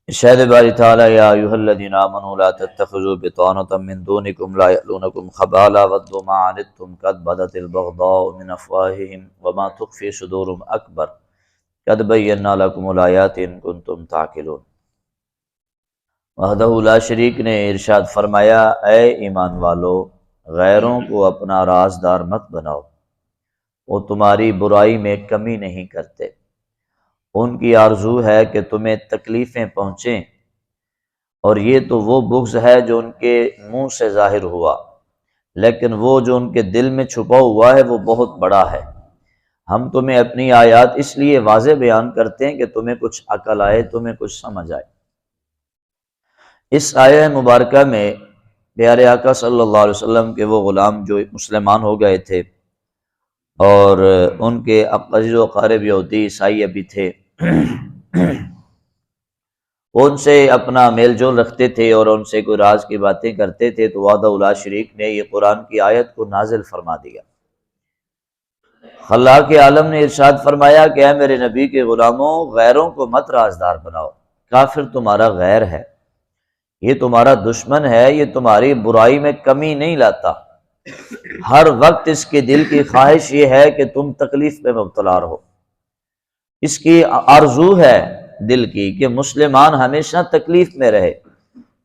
ارشاد باری تعالی یا ایھا الذین آمنوا لا تتخذوا بطانة من دونکم لا یألونکم خبالا ودوا ما عنتم قد بدت البغضاء من افواہہم وما تخفی صدورہم اکبر قد بینا لکم الآیات ان کنتم تعقلون۔ وحدہ لا شریک نے ارشاد فرمایا، اے ایمان والو، غیروں کو اپنا رازدار مت بناؤ، وہ تمہاری برائی میں کمی نہیں کرتے، ان کی آرزو ہے کہ تمہیں تکلیفیں پہنچیں، اور یہ تو وہ بغض ہے جو ان کے منہ سے ظاہر ہوا، لیکن وہ جو ان کے دل میں چھپا ہوا ہے وہ بہت بڑا ہے۔ ہم تمہیں اپنی آیات اس لیے واضح بیان کرتے ہیں کہ تمہیں کچھ عقل آئے، تمہیں کچھ سمجھ آئے۔ اس آیہ مبارکہ میں پیارے آقا صلی اللہ علیہ وسلم کے وہ غلام جو مسلمان ہو گئے تھے اور ان کے عزیز و اقارب یہودی عیسائی ابھی تھے، ان سے اپنا میل جول رکھتے تھے اور ان سے کوئی راز کی باتیں کرتے تھے، تو وحدہ لا شریک نے یہ قرآن کی آیت کو نازل فرما دیا۔ خلاق عالم نے ارشاد فرمایا کہ اے میرے نبی کے غلاموں، غیروں کو مت رازدار بناؤ، کافر تمہارا غیر ہے، یہ تمہارا دشمن ہے، یہ تمہاری برائی میں کمی نہیں لاتا، ہر وقت اس کے دل کی خواہش یہ ہے کہ تم تکلیف میں مبتلا رہو، اس کی آرزو ہے دل کی کہ مسلمان ہمیشہ تکلیف میں رہے۔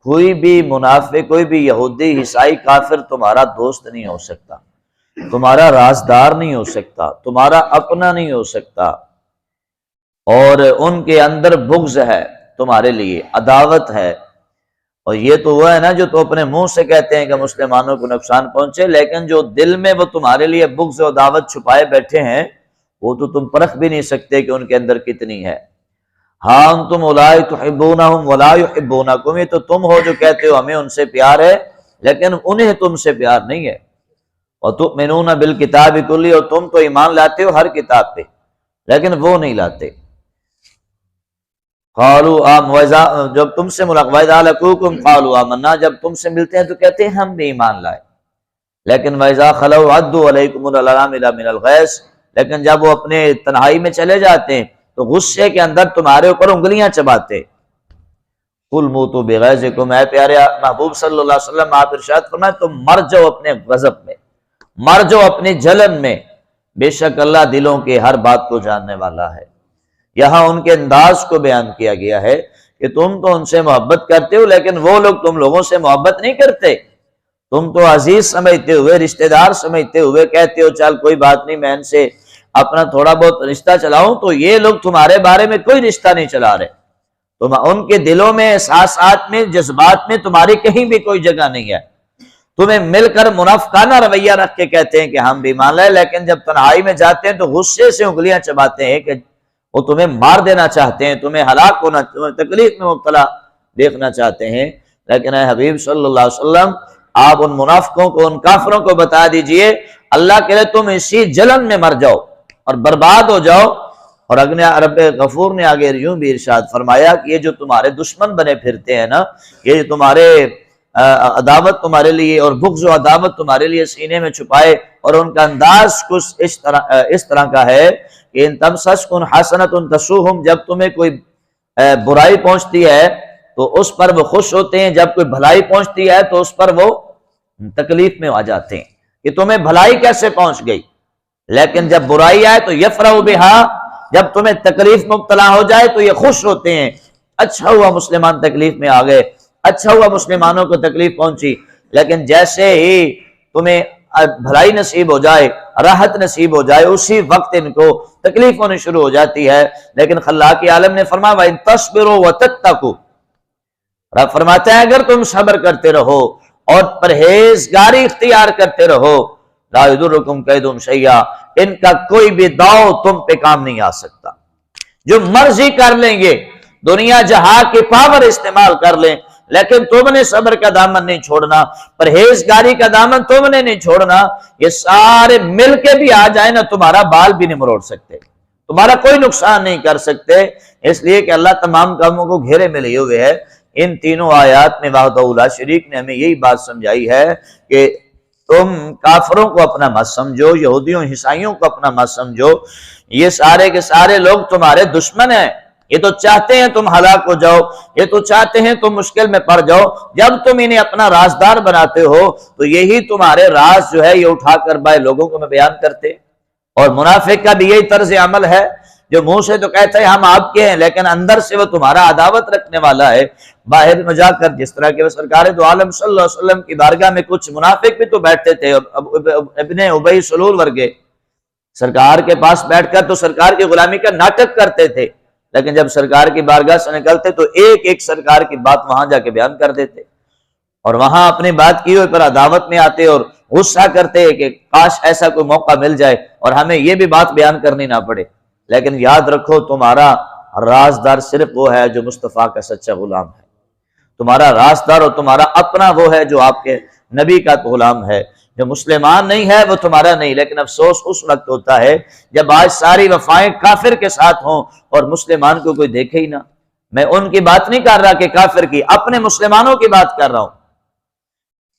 کوئی بھی منافق، کوئی بھی یہودی، عیسائی، کافر تمہارا دوست نہیں ہو سکتا، تمہارا رازدار نہیں ہو سکتا، تمہارا اپنا نہیں ہو سکتا، اور ان کے اندر بغض ہے تمہارے لیے، عداوت ہے۔ اور یہ تو وہ ہے نا جو تو اپنے منہ سے کہتے ہیں کہ مسلمانوں کو نقصان پہنچے، لیکن جو دل میں وہ تمہارے لیے بغض و عداوت چھپائے بیٹھے ہیں، وہ تو تم پرکھ بھی نہیں سکتے کہ ان کے اندر کتنی ہے۔ ہاں انتم اولئک تحبونہم ولا یحبونکم، یہ تو تم ہو جو کہتے ہو ہمیں ان سے پیار ہے، لیکن انہیں تم سے پیار نہیں ہے۔ وتؤمنون بالکتاب کلہ، اور تم تو ایمان لاتے ہو ہر کتاب پہ، لیکن وہ نہیں لاتے۔ قالوا جب تم سے ملاقات، وَإِذَا لَقُوكُمْ قَالُوا آمَنَّا، جب تم سے ملتے ہیں تو کہتے ہیں ہم بھی ایمان لائے، لیکن وَإِذَا خَلَوْا عَضُّوا عَلَيْكُمُ الْأَنَامِلَ مِنَ الْغَيْظِ، لیکن جب وہ اپنے تنہائی میں چلے جاتے ہیں تو غصے کے اندر تمہارے اوپر انگلیاں چباتے۔ قُلْ مُوتُوا بِغَيْظِكُمْ، اے پیارے محبوب صلی اللہ علیہ وسلم آپ ارشاد فرمائیں تم مر جاؤ اپنے غضب میں، مر جاؤ اپنی جلن میں، بے شک اللہ دلوں کے ہر بات کو جاننے والا ہے۔ یہاں ان کے انداز کو بیان کیا گیا ہے کہ تم تو ان سے محبت کرتے ہو، لیکن وہ لوگ تم لوگوں سے محبت نہیں کرتے، تم تو عزیز سمجھتے ہوئے، رشتہ دار سمجھتے ہوئے کہتے ہو چل کوئی بات نہیں میں ان سے اپنا تھوڑا بہت رشتہ چلاؤں، تو یہ لوگ تمہارے بارے میں کوئی رشتہ نہیں چلا رہے، تم ان کے دلوں میں، احساسات میں، جذبات میں تمہاری کہیں بھی کوئی جگہ نہیں ہے۔ تمہیں مل کر منافقانہ رویہ رکھ کے کہتے ہیں کہ ہم بھی مان لائے، لیکن جب تنہائی میں جاتے ہیں تو غصے سے انگلیاں چباتے ہیں کہ وہ تمہیں مار دینا چاہتے ہیں، تمہیں ہلاک ہونا، تمہیں تکلیف میں مبتلا دیکھنا چاہتے ہیں۔ لیکن اے حبیب صلی اللہ علیہ وسلم آپ ان منافقوں کو، ان کافروں کو بتا دیجئے اللہ کے لئے تم اسی جلن میں مر جاؤ اور برباد ہو جاؤ۔ اور رب غفور نے آگے یوں بھی ارشاد فرمایا کہ یہ جو تمہارے دشمن بنے پھرتے ہیں نا، یہ تمہارے عداوت تمہارے لیے اور بغض و عداوت تمہارے لیے سینے میں چھپائے، اور ان کا انداز کچھ اس طرح کا ہے کہ ان تمسسکم حسنۃ تسؤہم، جب تمہیں کوئی برائی پہنچتی ہے تو اس پر وہ خوش ہوتے ہیں، جب کوئی بھلائی پہنچتی ہے تو اس پر وہ تکلیف میں آ جاتے ہیں کہ تمہیں بھلائی کیسے پہنچ گئی، لیکن جب برائی آئے تو یفرحوا بہا، جب تمہیں تکلیف مبتلا ہو جائے تو یہ خوش ہوتے ہیں، اچھا ہوا مسلمان تکلیف میں آ گئے، اچھا ہوا مسلمانوں کو تکلیف پہنچی۔ لیکن جیسے ہی تمہیں بھلائی نصیب ہو جائے، راحت نصیب ہو جائے، اسی وقت ان کو تکلیف ہونے شروع ہو جاتی ہے۔ لیکن خلاق عالم نے فرمایا وَإِن تَصْبِرُوا وَتَتَّقُوا، رب فرماتا ہے اگر تم صبر کرتے رہو اور پرہیزگاری اختیار کرتے رہو، لَا يَضُرُّكُمْ كَيْدُهُمْ شَيْئًا، ان کا کوئی بھی داؤ تم پہ کام نہیں آ سکتا، جو مرضی کر لیں گے، دنیا جہاں کی پاور استعمال کر لیں، لیکن تم نے صبر کا دامن نہیں چھوڑنا، پرہیزگاری کا دامن تم نے نہیں چھوڑنا، یہ سارے مل کے بھی آ جائیں نا تمہارا بال بھی نہیں مروڑ سکتے، تمہارا کوئی نقصان نہیں کر سکتے، اس لیے کہ اللہ تمام کاموں کو گھیرے میں لیے ہوئے ہے۔ ان تینوں آیات میں وحدہ لا شریک نے ہمیں یہی بات سمجھائی ہے کہ تم کافروں کو اپنا مت سمجھو، یہودیوں عیسائیوں کو اپنا مت سمجھو، یہ سارے کے سارے لوگ تمہارے دشمن ہیں، یہ تو چاہتے ہیں تم ہلاک ہو جاؤ، یہ تو چاہتے ہیں تم مشکل میں پڑ جاؤ۔ جب تم انہیں اپنا رازدار بناتے ہو تو یہی تمہارے راز جو ہے یہ اٹھا کر بھائی لوگوں کو میں بیان کرتے۔ اور منافق کا بھی یہی طرز عمل ہے، جو منہ سے تو کہتا ہے ہم آپ کے ہیں، لیکن اندر سے وہ تمہارا عداوت رکھنے والا ہے۔ باہر میں جا کر جس طرح کہ سرکار دو عالم صلی اللہ علیہ وسلم کی بارگاہ میں کچھ منافق بھی تو بیٹھتے تھے، ابن ابی سلول ورگے، سرکار کے پاس بیٹھ کر تو سرکار کی غلامی کا ناٹک کرتے تھے، لیکن جب سرکار کی بارگاہ سے نکلتے تو ایک ایک سرکار کی بات وہاں جا کے بیان کر دیتے، اور وہاں اپنی بات کی ہوئی پر عداوت میں آتے اور غصہ کرتے کہ کاش ایسا کوئی موقع مل جائے اور ہمیں یہ بھی بات بیان کرنی نہ پڑے۔ لیکن یاد رکھو تمہارا رازدار صرف وہ ہے جو مصطفیٰ کا سچا غلام ہے، تمہارا رازدار اور تمہارا اپنا وہ ہے جو آپ کے نبی کا غلام ہے۔ جو مسلمان نہیں ہے وہ تمہارا نہیں، لیکن افسوس اس وقت ہوتا ہے جب آج ساری وفائیں کافر کے ساتھ ہوں اور مسلمان کو کوئی دیکھے ہی نہ۔ میں ان کی بات نہیں کر رہا کہ کافر کی، اپنے مسلمانوں کی بات کر رہا ہوں۔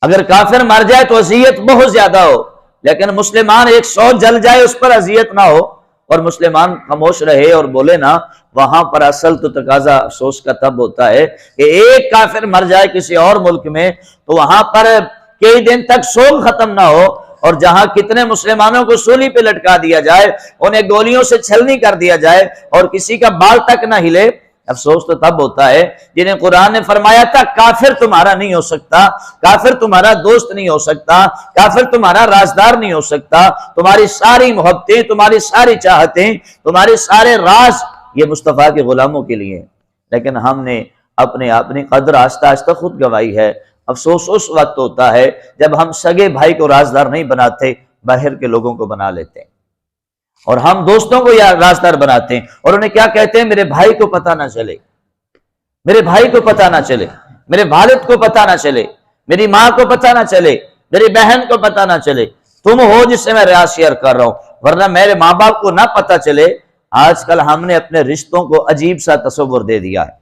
اگر کافر مر جائے تو اذیت بہت زیادہ ہو، لیکن مسلمان 100 جل جائے اس پر اذیت نہ ہو اور مسلمان خاموش رہے اور بولے نا، وہاں پر اصل تو تقاضا افسوس کا تب ہوتا ہے کہ ایک کافر مر جائے کسی اور ملک میں تو وہاں پر کئی دن تک سوگ ختم نہ ہو، اور جہاں کتنے مسلمانوں کو سولی پہ لٹکا دیا جائے، انہیں گولیوں سے چھلنی کر دیا جائے اور کسی کا بال تک نہ ہلے، افسوس تو تب ہوتا ہے جنہیں قرآن نے فرمایا تھا کافر تمہارا نہیں ہو سکتا، کافر تمہارا دوست نہیں ہو سکتا، کافر تمہارا رازدار نہیں ہو سکتا، تمہاری ساری محبتیں، تمہاری ساری چاہتیں، تمہارے سارے راز یہ مصطفیٰ کے غلاموں کے لیے ہیں۔ لیکن ہم نے اپنی قدر آہستہ آہستہ خود گوائی ہے۔ افسوس اس وقت ہوتا ہے جب ہم سگے بھائی کو رازدار نہیں بناتے، باہر کے لوگوں کو بنا لیتے ہیں، اور ہم دوستوں کو یا رازدار بناتے ہیں اور انہیں کیا کہتے ہیں، میرے بھائی کو پتہ نہ چلے، میرے بھائی کو پتہ نہ چلے، میرے والد کو پتہ نہ چلے، میری ماں کو پتہ نہ چلے، میری بہن کو پتہ نہ چلے، تم ہو جس سے میں ریاض شیئر کر رہا ہوں، ورنہ میرے ماں باپ کو نہ پتہ چلے۔ آج کل ہم نے اپنے رشتوں کو عجیب سا تصور دے دیا ہے،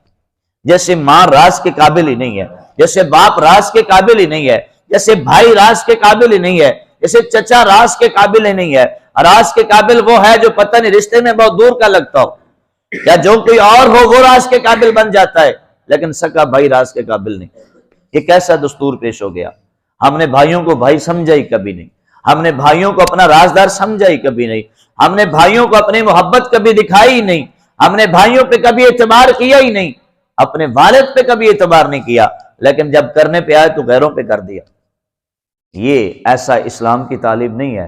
جیسے ماں راز کے قابل ہی نہیں ہے، جیسے باپ راز کے قابل ہی نہیں ہے، جیسے بھائی راز کے قابل ہی نہیں ہے، جیسے چچا راز کے قابل ہی نہیں ہے۔ راز کے قابل وہ ہے جو پتہ نہیں رشتے میں بہت دور کا لگتا ہو، یا جو کوئی اور ہو وہ راز کے قابل بن جاتا ہے، لیکن سکا بھائی راز کے قابل نہیں۔ یہ کیسا دستور پیش ہو گیا؟ ہم نے بھائیوں کو بھائی سمجھا ہی کبھی نہیں، ہم نے بھائیوں کو اپنا رازدار سمجھا ہی کبھی نہیں، ہم نے بھائیوں کو اپنی محبت کبھی دکھائی ہی نہیں، ہم نے بھائیوں پہ کبھی اعتبار کیا ہی نہیں، اپنے والد پہ کبھی اعتبار نہیں کیا، لیکن جب کرنے پہ آئے تو غیروں پہ کر دیا۔ یہ ایسا اسلام کی تعلیم نہیں ہے۔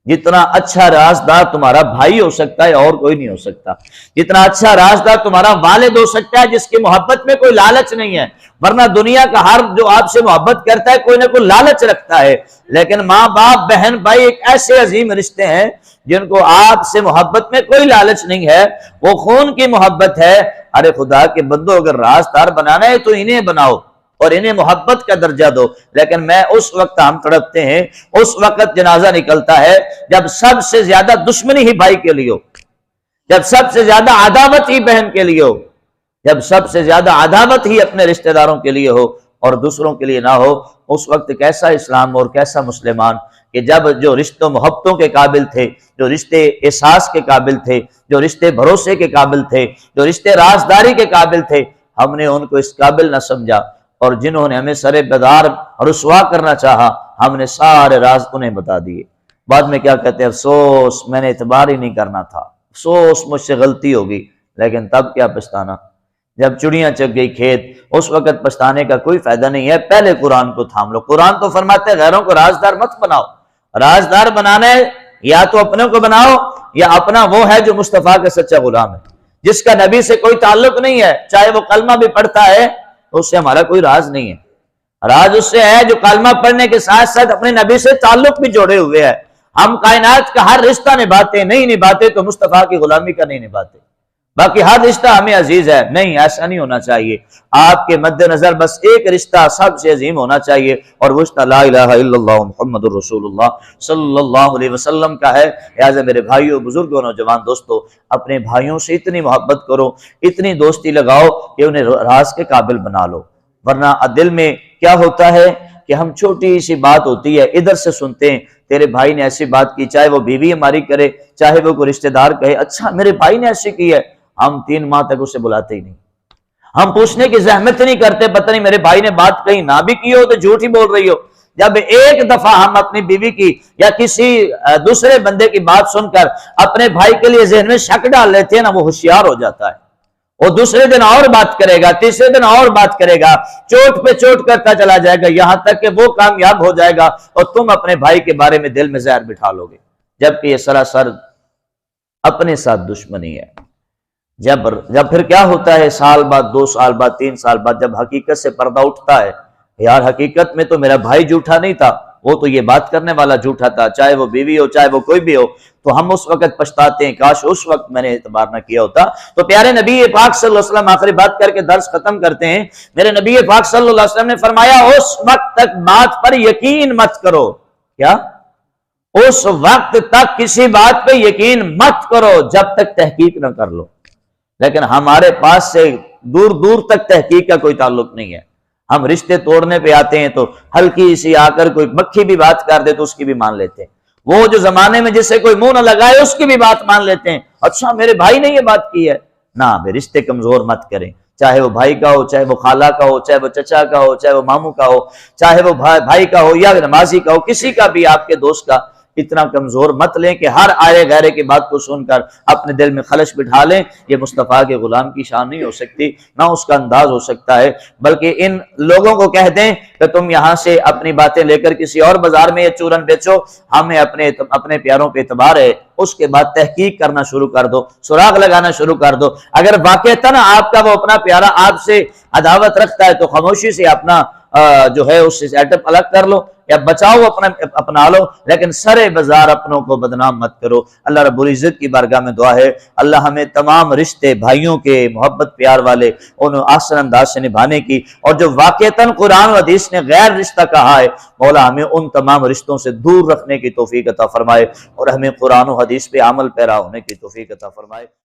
جتنا اچھا رازدار تمہارا بھائی ہو سکتا ہے اور کوئی نہیں ہو سکتا، جتنا اچھا رازدار تمہارا والد ہو سکتا ہے جس کی محبت میں کوئی لالچ نہیں ہے، ورنہ دنیا کا ہر جو آپ سے محبت کرتا ہے کوئی نہ کوئی لالچ رکھتا ہے، لیکن ماں باپ بہن بھائی ایک ایسے عظیم رشتے ہیں جن کو آپ سے محبت میں کوئی لالچ نہیں ہے، وہ خون کی محبت ہے۔ ارے خدا کے بندو، اگر رازدار بنانا ہے تو انہیں بناؤ اور انہیں محبت کا درجہ دو، لیکن میں اس وقت ہم تڑپتے ہیں، اس وقت جنازہ نکلتا ہے جب سب سے زیادہ دشمنی ہی بھائی کے لیے ہو، جب سب سے زیادہ عداوت ہی بہن کے لیے ہو، جب سب سے زیادہ عداوت ہی اپنے رشتہ داروں کے لیے ہو اور دوسروں کے لیے نہ ہو۔ اس وقت کیسا اسلام اور کیسا مسلمان کہ جب جو رشتوں محبتوں کے قابل تھے، جو رشتے احساس کے قابل تھے، جو رشتے بھروسے کے قابل تھے، جو رشتے رازداری کے قابل تھے، ہم نے ان کو اس قابل نہ سمجھا، اور جنہوں نے ہمیں سر بدار رسوا کرنا چاہا ہم نے سارے راز انہیں بتا دیے۔ بعد میں کیا کہتے ہیں، افسوس میں نے اعتبار ہی نہیں کرنا تھا، افسوس مجھ سے غلطی ہوگی، لیکن تب کیا پچھتانا جب چڑیاں چگ گئی کھیت، اس وقت پچھتانے کا کوئی فائدہ نہیں ہے۔ پہلے قرآن کو تھام لو، قرآن تو فرماتے ہیں غیروں کو رازدار مت بناؤ، رازدار بنانا ہے یا تو اپنے کو بناؤ یا اپنا وہ ہے جو مصطفیٰ کا سچا غلام ہے، جس کا نبی سے کوئی تعلق نہیں ہے، چاہے وہ کلمہ بھی پڑھتا ہے تو اس سے ہمارا کوئی راز نہیں ہے۔ راز اس سے ہے جو کلمہ پڑھنے کے ساتھ ساتھ اپنے نبی سے تعلق بھی جوڑے ہوئے ہیں۔ ہم کائنات کا ہر رشتہ نبھاتے، نہیں نبھاتے تو مصطفیٰ کی غلامی کا نہیں نبھاتے، باقی ہر رشتہ ہمیں عزیز ہے، نہیں ایسا نہیں ہونا چاہیے۔ آپ کے مد نظر بس ایک رشتہ سب سے عظیم ہونا چاہیے، اور وہ رشتہ لا الہ الا اللہ محمد الرسول اللہ صلی اللہ علیہ وسلم کا ہے۔ لہٰذا میرے بھائیوں، بزرگوں، نوجوان دوستو، اپنے بھائیوں سے اتنی محبت کرو، اتنی دوستی لگاؤ کہ انہیں راز کے قابل بنا لو، ورنہ دل میں کیا ہوتا ہے کہ ہم چھوٹی سی بات ہوتی ہے ادھر سے سنتے ہیں، تیرے بھائی نے ایسی بات کی، چاہے وہ بیوی ہماری کرے، چاہے وہ کوئی رشتہ دار کہے، اچھا میرے بھائی نے ایسی کی ہے، ہم 3 ماہ تک اسے بلاتے ہی نہیں، ہم پوچھنے کی زحمت نہیں کرتے، پتہ نہیں میرے بھائی نے بات کہیں نہ بھی کی ہو تو جھوٹ ہی بول رہی ہو۔ جب ایک دفعہ ہم اپنی بیوی کی یا کسی دوسرے بندے کی بات سن کر اپنے بھائی کے لیے ذہن میں شک ڈال لیتے ہیں نا، وہ ہوشیار ہو جاتا ہے، وہ دوسرے دن اور بات کرے گا، تیسرے دن اور بات کرے گا، چوٹ پہ چوٹ کرتا چلا جائے گا، یہاں تک کہ وہ کامیاب ہو جائے گا اور تم اپنے بھائی کے بارے میں دل میں زہر بٹھا لو گے، جبکہ یہ سراسر اپنے ساتھ دشمنی ہے۔ جب پھر کیا ہوتا ہے، سال بعد، 2 سال بعد، 3 سال بعد، جب حقیقت سے پردہ اٹھتا ہے، یار حقیقت میں تو میرا بھائی جھوٹا نہیں تھا، وہ تو یہ بات کرنے والا جھوٹا تھا، چاہے وہ بیوی ہو چاہے وہ کوئی بھی ہو، تو ہم اس وقت پچھتاتے ہیں، کاش اس وقت میں نے اعتبار نہ کیا ہوتا۔ تو پیارے نبی پاک صلی اللہ علیہ وسلم آخری بات کر کے درس ختم کرتے ہیں، میرے نبی پاک صلی اللہ علیہ وسلم نے فرمایا اس وقت تک بات پر یقین مت کرو، کیا؟ اس وقت تک کسی بات پہ یقین مت کرو جب تک تحقیق نہ کر لو۔ لیکن ہمارے پاس سے دور دور تک تحقیق کا کوئی تعلق نہیں ہے، ہم رشتے توڑنے پہ آتے ہیں تو ہلکی سی آ کر کوئی مکھی بھی بات کر دے تو اس کی بھی مان لیتے ہیں، وہ جو زمانے میں جسے کوئی منہ نہ لگائے اس کی بھی بات مان لیتے ہیں، اچھا میرے بھائی نے یہ بات کی ہے، نہ بے رشتے کمزور مت کریں، چاہے وہ بھائی کا ہو، چاہے وہ خالہ کا ہو، چاہے وہ چچا کا ہو، چاہے وہ ماموں کا ہو، چاہے وہ بھائی کا ہو یا نمازی کا ہو، کسی کا بھی آپ کے دوست کا، اتنا کمزور مت لیں کہ ہر آئے غیرے کی بات کو سن کر اپنے دل میں خلش بٹھا لیں۔ یہ مصطفیٰ کے غلام کی شان نہیں ہو سکتی، نہ اس کا انداز ہو سکتا ہے، بلکہ ان لوگوں کو کہہ دیں کہ تم یہاں سے اپنی باتیں لے کر کسی اور بازار میں یہ چورن بیچو، ہمیں اپنے پیاروں پہ اعتبار ہے، اس کے بعد تحقیق کرنا شروع کر دو، سراغ لگانا شروع کر دو، اگر واقعتاً آپ کا وہ اپنا پیارا آپ سے عداوت رکھتا ہے تو خاموشی سے اپنا جو ہے اس سے ایٹم الگ کر لو یا بچاؤ اپنا لو، لیکن سرے بازار اپنوں کو بدنام مت کرو۔ اللہ رب العزت کی بارگاہ میں دعا ہے اللہ ہمیں تمام رشتے بھائیوں کے محبت پیار والے انہوں آسن انداز سے نبھانے کی، اور جو واقعتاً قرآن و حدیث نے غیر رشتہ کہا ہے مولا ہمیں ان تمام رشتوں سے دور رکھنے کی توفیق عطا فرمائے اور ہمیں قرآن و حدیث پہ عمل پیرا ہونے کی توفیق عطا فرمائے۔